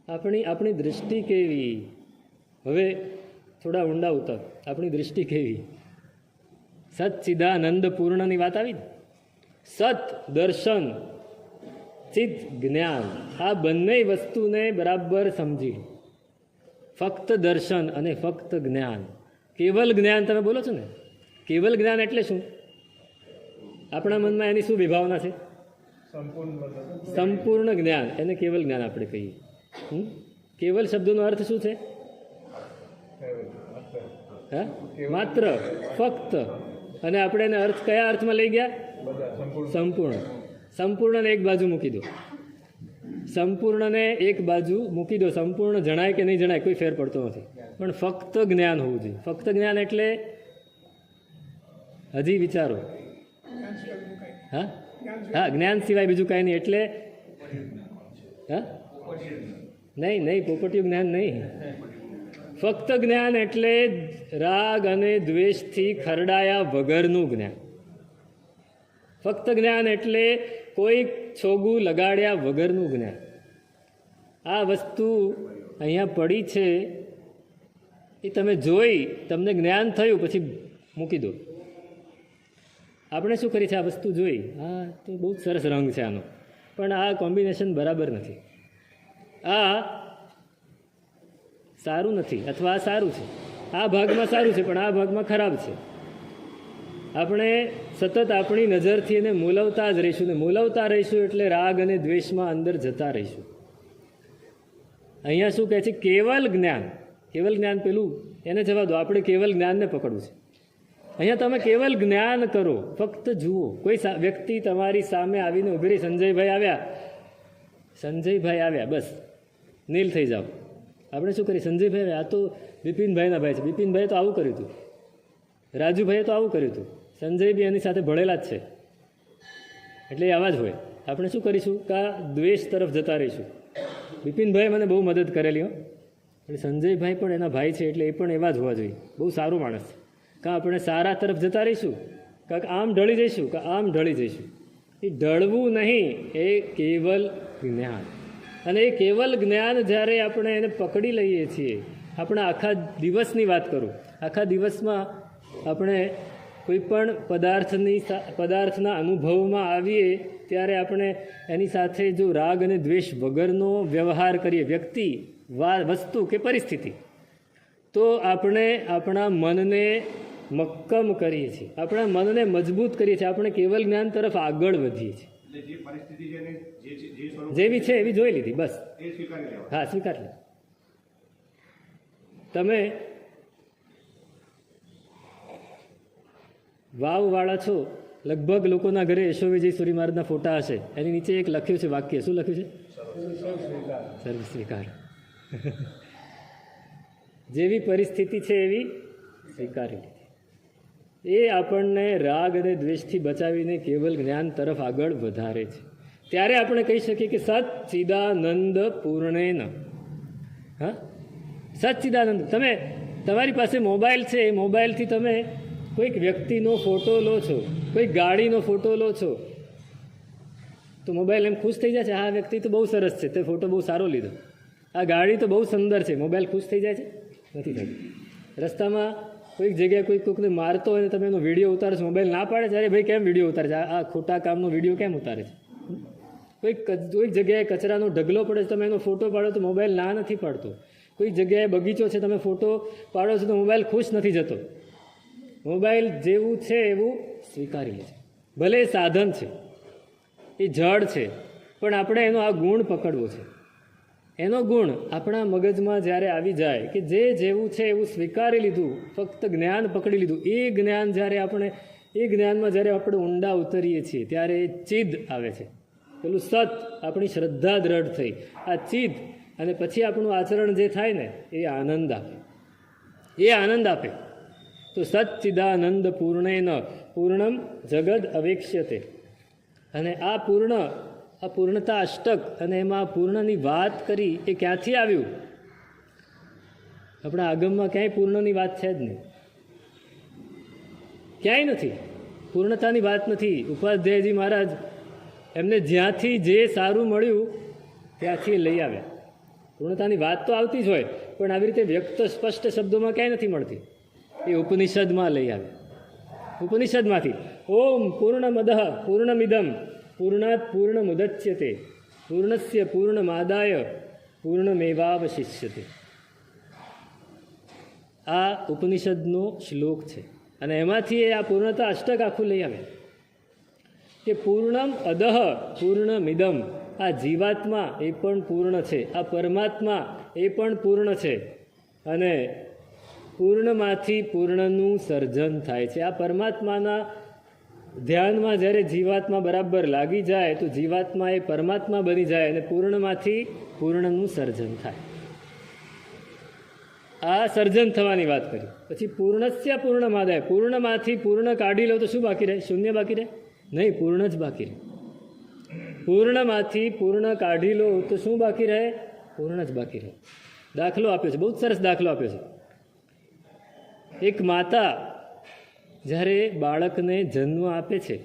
આપણી દૃષ્ટિ કેવી? હવે થોડા ઊંડા ઉતર. આપણી દૃષ્ટિ કેવી? સચ્ચિદાનંદ પૂર્ણની વાત આવી ને. સત દર્શન, ચિત્ત જ્ઞાન, આ બંને વસ્તુને બરાબર સમજી. ફક્ત દર્શન અને ફક્ત જ્ઞાન કેવલ જ્ઞાન તમે બોલો છો ને, કેવલ જ્ઞાન એટલે શું? આપણા મનમાં એની શું વિભાવના છે? સંપૂર્ણ જ્ઞાન, એને કેવલ જ્ઞાન આપણે કહીએ. કેવલ શબ્દનો અર્થ શું છે? હા, માત્ર, ફક્ત. અને આપણે એને અર્થ કયા અર્થમાં લઈ ગયા? સંપૂર્ણ. સંપૂર્ણને એક બાજુ મૂકી દો, સંપૂર્ણને એક બાજુ મૂકી દો. સંપૂર્ણ જણાય કે નહીં જણાય કોઈ ફેર પડતો નથી, પણ ફક્ત જ્ઞાન હોવું જોઈએ. ફક્ત જ્ઞાન એટલે હજી વિચારો. હા હા, જ્ઞાન સિવાય બીજું કાંઈ નહીં. એટલે હા, નહીં નહીં, પોપટિયું જ્ઞાન નહીં. ફક્ત જ્ઞાન એટલે રાગ અને દ્વેષથી ખરડાયા વગરનું જ્ઞાન. ફક્ત જ્ઞાન એટલે કોઈ છોગું લગાડ્યા વગરનું જ્ઞાન. આ વસ્તુ અહીંયા પડી છે એ તમે જોઈ, તમને જ્ઞાન થયું, પછી મૂકી દો. આપણે શું કરીએ છીએ? આ વસ્તુ જોઈ, હા તો બહુ જ સરસ રંગ છે આનો, પણ આ કોમ્બિનેશન બરાબર નથી, આ સારું નથી, અથવા આ સારું છે, આ ભાગમાં સારું છે પણ આ ભાગમાં ખરાબ છે. આપણે સતત આપણી નજરથી એને મૂલવતા જ રહીશું ને મૂલવતા રહીશું, એટલે રાગ અને દ્વેષમાં અંદર જતા રહીશું. અહીંયા શું કહે છે? કેવલ જ્ઞાન. કેવલ જ્ઞાન પેલું એને જવા દો, આપણે કેવલ જ્ઞાનને પકડવું છે. અહીંયા તમે કેવલ જ્ઞાન કરો, ફક્ત જુઓ. કોઈ વ્યક્તિ તમારી સામે આવીને ઉભી રહી, સંજયભાઈ આવ્યા, સંજયભાઈ આવ્યા, બસ નીલ થઈ જાઓ. આપણે શું કરીએ? સંજયભાઈ આ તો બિપિનભાઈના ભાઈ છે, બિપિનભાઈએ તો આવું કર્યું હતું, રાજુભાઈએ તો આવું કર્યું હતું, સંજય બી એની સાથે ભળેલા જ છે, એટલે એ આવા જ હોય. આપણે શું કરીશું? કા દ્વેષ તરફ જતા રહીશું. બિપિનભાઈએ મને બહુ મદદ કરેલી હો, એટલે સંજયભાઈ પણ એના ભાઈ છે, એટલે એ પણ એવા જ હોવા જોઈએ, બહુ સારું માણસ. કાં આપણે સારા તરફ જતા રહીશું, કાંક આમ ઢળી જઈશું, કાં આમ ઢળી જઈશું. એ ઢળવું નહીં, એ કેવલ જ્ઞાન. અને એ કેવલ જ્ઞાન જ્યારે આપણે એને પકડી લઈએ છીએ, આપણે આખા દિવસની વાત કરું, આખા દિવસમાં આપણે કોઈ પણ પદાર્થના અનુભવમાં આવીએ ત્યારે આપણે એની સાથે જો રાગ અને દ્વેષ વગરનો વ્યવહાર કરીએ, વ્યક્તિ, વસ્તુ કે પરિસ્થિતિ, તો આપણે આપણા મનને મક્કમ કરીએ છીએ, આપણા મનને મજબૂત કરીએ છીએ, આપણે કેવલ જ્ઞાન તરફ આગળ વધીએ છીએ. જેવી છે એવી જોઈ લીધી, બસ. હા, સ્વીકારી લે. તમે વાવવાળા છો, લગભગ લોકોના ઘરે યશો વિજય સુરી મહારાજના ફોટા હશે, એની નીચે એક લખ્યું છે વાક્ય. શું લખ્યું છે? સર્વ સ્વીકાર. જેવી પરિસ્થિતિ છે એવી સ્વીકારી લીધી. એ આપણને રાગ અને દ્વેષથી બચાવીને કેવલ જ્ઞાન તરફ આગળ વધારે છે. ત્યારે આપણે કહી શકીએ કે સચ્ચિદાનંદ પૂર્ણેન. હા, સચ્ચિદાનંદ. તમે તમારી પાસે મોબાઈલ છે, એ મોબાઈલથી તમે કોઈક વ્યક્તિનો ફોટો લો છો, કોઈક ગાડીનો ફોટો લો છો, તો મોબાઈલ એમ ખુશ થઈ જાય છે, આ વ્યક્તિ તો બહુ સરસ છે, તે ફોટો બહુ સારો લીધો, આ ગાડી તો બહુ સુંદર છે. મોબાઈલ ખુશ થઈ જાય છે? નથી થતું. રસ્તામાં કોઈક જગ્યાએ કોઈકને મારતો હોય ને તમે એનો વિડીયો ઉતારો છો, મોબાઈલ ના પાડે છે, અરે ભાઈ કેમ વિડીયો ઉતારે છે, આ ખોટા કામનો વિડીયો કેમ ઉતારે છે? કોઈક જગ્યાએ કચરાનો ઢગલો પડે છે, તમે એનો ફોટો પાડો તો મોબાઈલ ના નથી પાડતો. કોઈક જગ્યાએ બગીચો છે, તમે ફોટો પાડો છો તો મોબાઈલ ખુશ નથી જતો. મોબાઈલ જેવું છે એવું સ્વીકારી લે છે. ભલે એ સાધન છે, એ જડ છે, પણ આપણે એનો આ ગુણ પકડવો છે. એનો ગુણ આપણા મગજમાં જ્યારે આવી જાય કે જે જેવું છે એવું સ્વીકારી લીધું, ફક્ત જ્ઞાન પકડી લીધું, એ જ્ઞાન જ્યારે આપણે એ જ્ઞાનમાં જ્યારે આપણે ઊંડા ઉતરીએ છીએ ત્યારે એ ચિદ આવે છે. પેલું સત, આપણી શ્રદ્ધા દ્રઢ થઈ, આ ચિદ, અને પછી આપણું આચરણ જે થાય ને એ આનંદ આપે, એ આનંદ આપે. તો સચ્ચિદાનંદ પૂર્ણેન પૂર્ણમ જગદ અવેક્ષ્યતે. અને આ પૂર્ણતા અષ્ટક, અને એમાં પૂર્ણની વાત કરી, એ ક્યાંથી આવ્યું? આપણા આગમમાં ક્યાંય પૂર્ણની વાત છે જ નહીં, ક્યાંય નથી, પૂર્ણતાની વાત નથી. ઉપાધ્યાયજી મહારાજ એમને જ્યાંથી જે સારું મળ્યું ત્યાંથી લઈ આવ્યા. પૂર્ણતાની વાત તો આવતી જ હોય, પણ આવી રીતે વ્યક્ત સ્પષ્ટ શબ્દોમાં ક્યાંય નથી મળતી. એ ઉપનિષદમાં લઈ આવ્યા. ઉપનિષદમાંથી ઓમ પૂર્ણમદઃ પૂર્ણમિદમ પૂર્ણાત પૂર્ણમુદચ્યતે પૂર્ણસ્ય પૂર્ણમાદાય પૂર્ણમેવાવશિષ્યતે. આ ઉપનિષદનો શ્લોક છે અને એમાંથી એ આ પૂર્ણતા અષ્ટક આખું લઈ આવે કે પૂર્ણમ અદહ પૂર્ણમિદમ. આ જીવાત્મા એ પણ પૂર્ણ છે, આ પરમાત્મા એ પણ પૂર્ણ છે અને પૂર્ણમાંથી પૂર્ણનું સર્જન થાય છે. આ પરમાત્માના ધ્યાનમાં જ્યારે જીવાત્મા બરાબર લાગી જાય તો જીવાત્મા એ પરમાત્મા બની જાય અને પૂર્ણમાંથી પૂર્ણનું સર્જન થાય. આ સર્જન થવાની વાત કરી. પછી પૂર્ણસ્ય પૂર્ણમાદાય, પૂર્ણમાંથી પૂર્ણ કાઢી લો તો શું બાકી રહે? શૂન્ય બાકી રહે? નહીં, પૂર્ણ જ બાકી રહે. પૂર્ણમાંથી પૂર્ણ કાઢી લો તો શું બાકી રહે? પૂર્ણ જ બાકી રહે. દાખલો આપ્યો છે, બહુ સરસ દાખલો આપ્યો છે. એક માતા જ્યારે બાળકને જન્મ આપે છે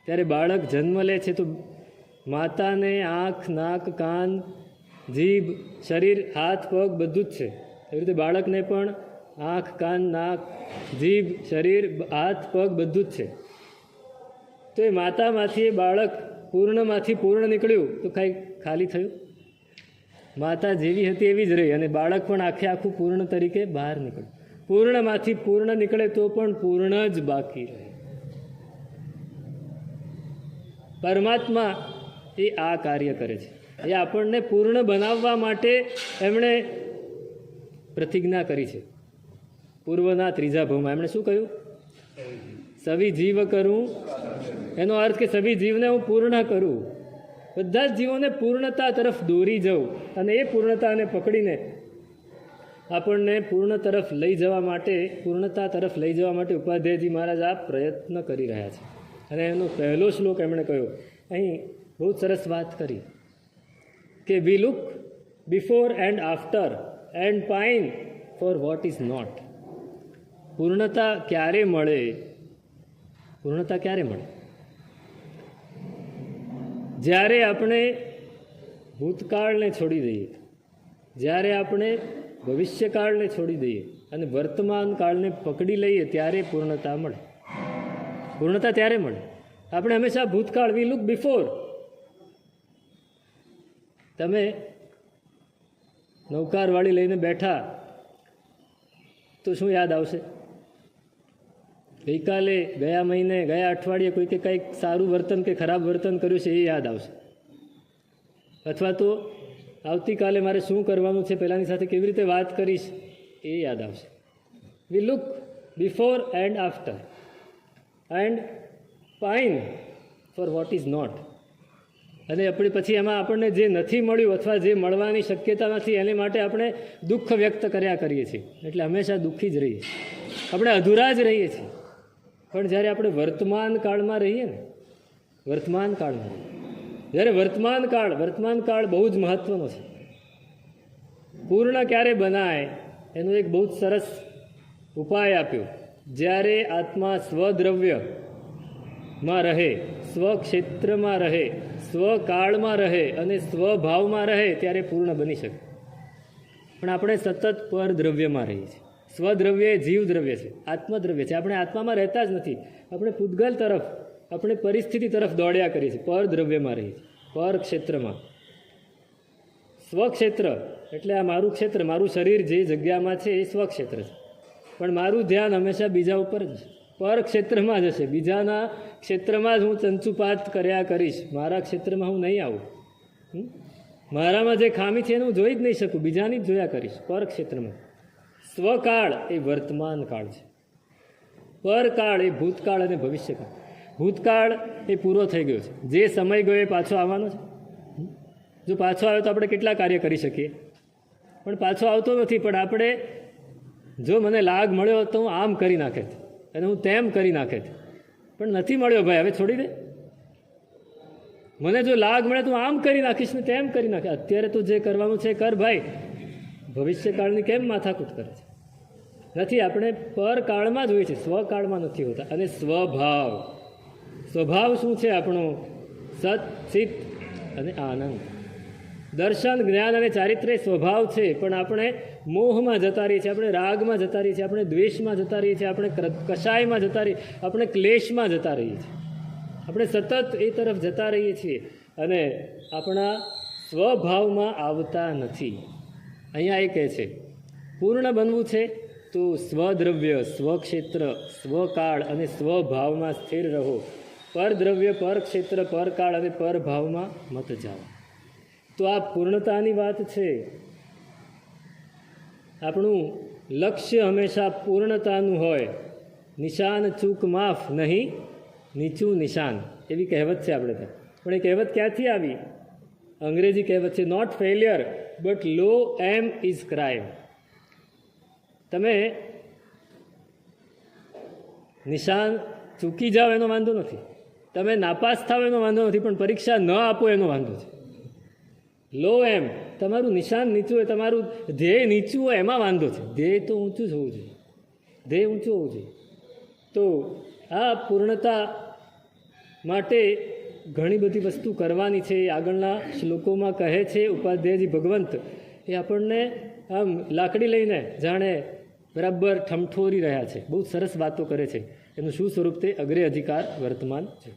ત્યારે બાળક જન્મ લે છે તો માતાને આંખ, નાક, કાન, જીભ, શરીર, હાથ, પગ બધું જ છે. એવી રીતે બાળકને પણ આંખ, કાન, નાક, જીભ, શરીર, હાથ, પગ બધું જ છે. તો એ માતામાંથી એ બાળક પૂર્ણમાંથી પૂર્ણ નીકળ્યું તો કાંઈ ખાલી થયું? માતા જેવી હતી એવી જ રહી અને બાળક પણ આખે આખું પૂર્ણ તરીકે બહાર નીકળ્યું. પૂર્ણમાંથી પૂર્ણ નીકળે તો પણ પૂર્ણ જ બાકી રહે. પરમાત્મા એ આ કાર્ય કરે છે. એ આપણને પૂર્ણ બનાવવા માટે એમણે પ્રતિજ્ઞા કરી છે. પૂર્વના ત્રીજા ભાવમાં એમણે શું કહ્યું? સવી જીવ કરું. એનો અર્થ કે સભી જીવને હું પૂર્ણ કરું, બધા જ જીવોને પૂર્ણતા તરફ દોરી જાઉં અને એ પૂર્ણતાને પકડીને આપણને પૂર્ણ તરફ લઈ જવા માટે, પૂર્ણતા તરફ લઈ જવા માટે ઉપાધ્યાયજી મહારાજ આ પ્રયત્ન કરી રહ્યા છે. અને એનો પહેલો શ્લોક એમણે કહ્યો, અહીં બહુ સરસ વાત કરી કે we look before and after and pine for what is not. પૂર્ણતા ક્યારે મળે? પૂર્ણતા ક્યારે મળે? જ્યારે આપણે ભૂતકાળને છોડી દઈએ, જ્યારે આપણે ભવિષ્યકાળને છોડી દઈએ અને વર્તમાન કાળને પકડી લઈએ ત્યારે પૂર્ણતા મળે. પૂર્ણતા ત્યારે મળે. આપણે હંમેશા ભૂતકાળ, વી લુક બિફોર. તમે નૌકારવાળી લઈને બેઠા તો શું યાદ આવશે? ગઈકાલે, ગયા મહિને, ગયા અઠવાડિયે કોઈકે કંઈક સારું વર્તન કે ખરાબ વર્તન કર્યું છે એ યાદ આવશે. અથવા તો આવતીકાલે મારે શું કરવાનું છે, પહેલાંની સાથે કેવી રીતે વાત કરીશ એ યાદ આવશે. We look before and after and pine for what is not. અને આપણે પછી એમાં આપણને જે નથી મળ્યું અથવા જે મળવાની શક્યતા નથી એને માટે આપણે દુઃખ વ્યક્ત કર્યા કરીએ છીએ. એટલે હંમેશા દુઃખી જ રહીએ છીએ, આપણે અધૂરા જ રહીએ છીએ. પણ જ્યારે આપણે વર્તમાન કાળમાં રહીએ ને, વર્તમાન કાળમાં, જ્યારે વર્તમાન કાળ બહુ જ મહત્ત્વનો છે. પૂર્ણ ક્યારે બનાય એનો એક બહુ જ સરસ ઉપાય આપ્યો. જ્યારે આત્મા સ્વદ્રવ્યમાં રહે, સ્વક્ષેત્રમાં રહે, સ્વકાળમાં રહે અને સ્વભાવમાં રહે ત્યારે પૂર્ણ બની શકે. પણ આપણે સતત પરદ્રવ્યમાં રહીએ છીએ. સ્વદ્રવ્ય એ જીવ દ્રવ્ય છે, આત્મદ્રવ્ય છે. આપણે આત્મામાં રહેતા જ નથી. આપણે પૂતગલ તરફ, આપણે પરિસ્થિતિ તરફ દોડ્યા કરીએ છીએ. પરદ્રવ્યમાં રહીએ છીએ, પર ક્ષેત્રમાં. સ્વક્ષેત્ર એટલે આ મારું ક્ષેત્ર, મારું શરીર જે જગ્યામાં છે એ સ્વક્ષેત્ર છે. પણ મારું ધ્યાન હંમેશા બીજા ઉપર જ છે, પર ક્ષેત્રમાં જ હશે. બીજાના ક્ષેત્રમાં જ હું ચંચુપાત કર્યા કરીશ, મારા ક્ષેત્રમાં હું નહીં આવું. મારામાં જે ખામી છે એને હું જોઈ જ નહીં શકું, બીજાની જ જોયા કરીશ પર ક્ષેત્રમાં. સ્વકાળ એ વર્તમાન કાળ છે, પરકાળ એ ભૂતકાળ અને ભવિષ્યકાળ. ભૂતકાળ એ પૂરો થઈ ગયો છે, જે સમય ગયો એ પાછો આવવાનો છે. જો પાછો આવ્યો તો આપણે કેટલા કાર્ય કરી શકીએ, પણ પાછો આવતો નથી. પણ આપણે જો મને લાગ મળ્યો તો હું આમ કરી નાખે અને હું તેમ કરી નાખે, પણ નથી મળ્યો ભાઈ, હવે છોડી દે. મને જો લાગ મળે તો હું આમ કરી નાખીશ ને તેમ કરી નાખે. અત્યારે તો જે કરવાનું છે કર ભાઈ, ભવિષ્યકાળની કેમ માથાકૂટ કરે છે? નથી. આપણે પરકાળમાં જ હોય છે, સ્વકાળમાં નથી હોતા. અને સ્વભાવ, સ્વભાવ શું છે આપણો? સત, ચિત્ત અને આનંદ. દર્શન, જ્ઞાન અને ચારિત્ર્ય સ્વભાવ છે. પણ આપણે મોહમાં જતા રહીએ છીએ, આપણે રાગમાં જતા રહીએ છીએ, આપણે દ્વેષમાં જતા રહીએ છીએ, આપણે કષાયમાં જતા રહીએ, આપણે ક્લેશમાં જતા રહીએ છીએ. આપણે સતત એ તરફ જતા રહીએ છીએ અને આપણા સ્વભાવમાં આવતા નથી. અહીંયા એ કહે છે પૂર્ણ બનવું છે તો સ્વદ્રવ્ય, સ્વક્ષેત્ર, સ્વકાળ અને સ્વભાવમાં સ્થિર રહો. પરદ્રવ્ય, પરક્ષેત્ર, પરકાળ અને પરભાવમાં મત જાઓ. તો આ પૂર્ણતાની વાત છે. આપણું લક્ષ્ય હંમેશા પૂર્ણતાનું હોય. નિશાન ચૂક માફ, નહીં નીચું નિશાન, એવી કહેવત છે આપણે ત્યાં. પણ એ કહેવત ક્યાંથી આવી? અંગ્રેજી કહેવત છે, not failure but low aim is crime. તમે નિશાન ચૂકી જાઓ એનો વાંધો નથી, તમે નાપાસ થાવ એનો વાંધો નથી, પણ પરીક્ષા ન આપો એનો વાંધો છે. લો એમ, તમારું નિશાન નીચું હોય, તમારું ધ્યેય નીચું હોય, એમાં વાંધો છે. ધ્યેય તો ઊંચું જ હોવું જોઈએ, ધ્યેય ઊંચું હોવું જોઈએ. તો આ પૂર્ણતા માટે ઘણી બધી વસ્તુ કરવાની છે. આગળના શ્લોકોમાં કહે છે ઉપાધ્યાયજી ભગવંત, એ આપણને આમ લાકડી લઈને જાણે બરાબર ઠમઠોરી રહ્યા છે. બહુ સરસ વાતો કરે છે. એનું શું સ્વરૂપ? તે અગ્રે અધિકાર વર્તમાન છે.